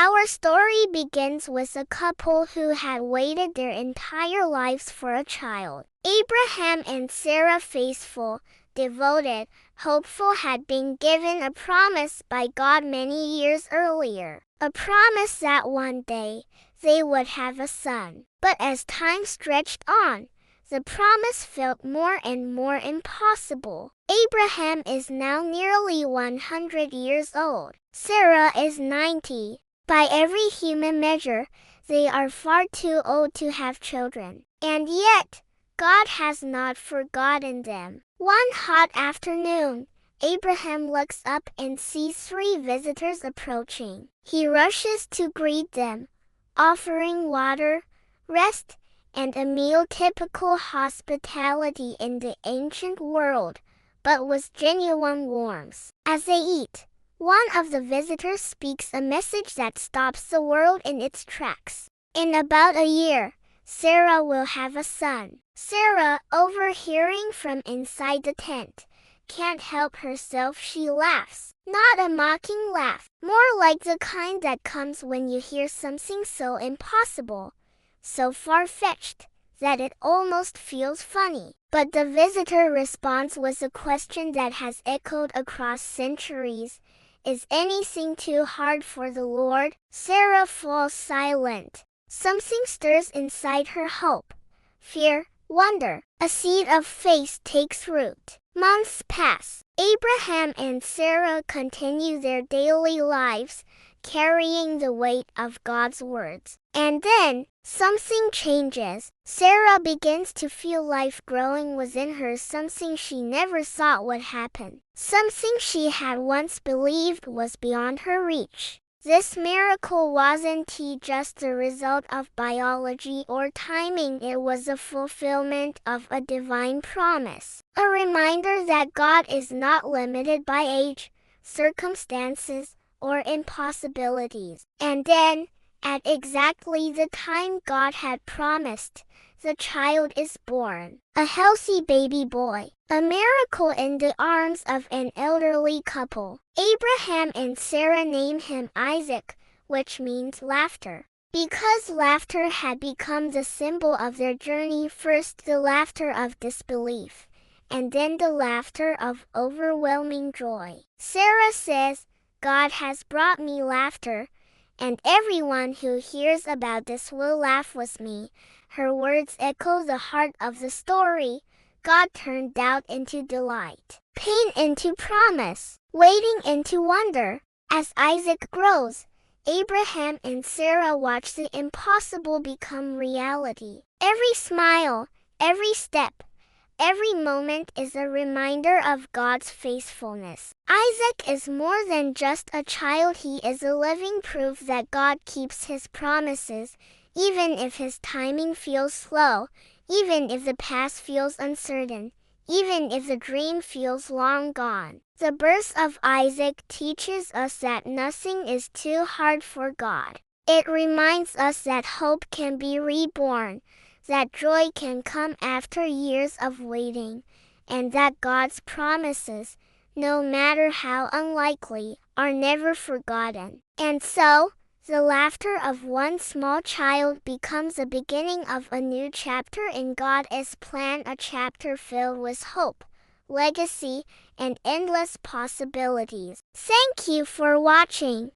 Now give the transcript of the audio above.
Our story begins with a couple who had waited their entire lives for a child. Abraham and Sarah, faithful, devoted, hopeful, had been given a promise by God many years earlier. A promise that one day they would have a son. But as time stretched on, the promise felt more and more impossible. Abraham is now nearly 100 years old. Sarah is 90. By every human measure, they are far too old to have children. And yet, God has not forgotten them. One hot afternoon, Abraham looks up and sees 3 visitors approaching. He rushes to greet them, offering water, rest, and a meal, typical hospitality in the ancient world, but with genuine warmth. As they eat, one of the visitors speaks a message that stops the world in its tracks. In about a year, Sarah will have a son. Sarah, overhearing from inside the tent, can't help herself. She laughs. Not a mocking laugh, more like the kind that comes when you hear something so impossible, so far-fetched, that it almost feels funny. But the visitor responds with a question that has echoed across centuries. Is anything too hard for the Lord? Sarah falls silent. Something stirs inside her: hope, fear, wonder. A seed of faith takes root. Months pass. Abraham and Sarah continue their daily lives, carrying the weight of God's words. And then, something changes. Sarah begins to feel life growing within her, something she never thought would happen, something she had once believed was beyond her reach. This miracle wasn't just the result of biology or timing, it was a fulfillment of a divine promise. A reminder that God is not limited by age, circumstances, or impossibilities. And then, at exactly the time God had promised, the child is born. A healthy baby boy. A miracle in the arms of an elderly couple. Abraham and Sarah name him Isaac, which means laughter. Because laughter had become the symbol of their journey, first the laughter of disbelief, and then the laughter of overwhelming joy. Sarah says, God has brought me laughter, and everyone who hears about this will laugh with me. Her words echo the heart of the story. God turned doubt into delight, pain into promise, waiting into wonder. As Isaac grows, Abraham and Sarah watch the impossible become reality. Every smile, every step, every moment is a reminder of God's faithfulness. Isaac is more than just a child, he is a living proof that God keeps his promises, even if his timing feels slow, even if the past feels uncertain, even if the dream feels long gone. The birth of Isaac teaches us that nothing is too hard for God. It reminds us that hope can be reborn, that joy can come after years of waiting, and that God's promises, no matter how unlikely, are never forgotten. And so, the laughter of one small child becomes the beginning of a new chapter in God's plan, a chapter filled with hope, legacy, and endless possibilities. Thank you for watching.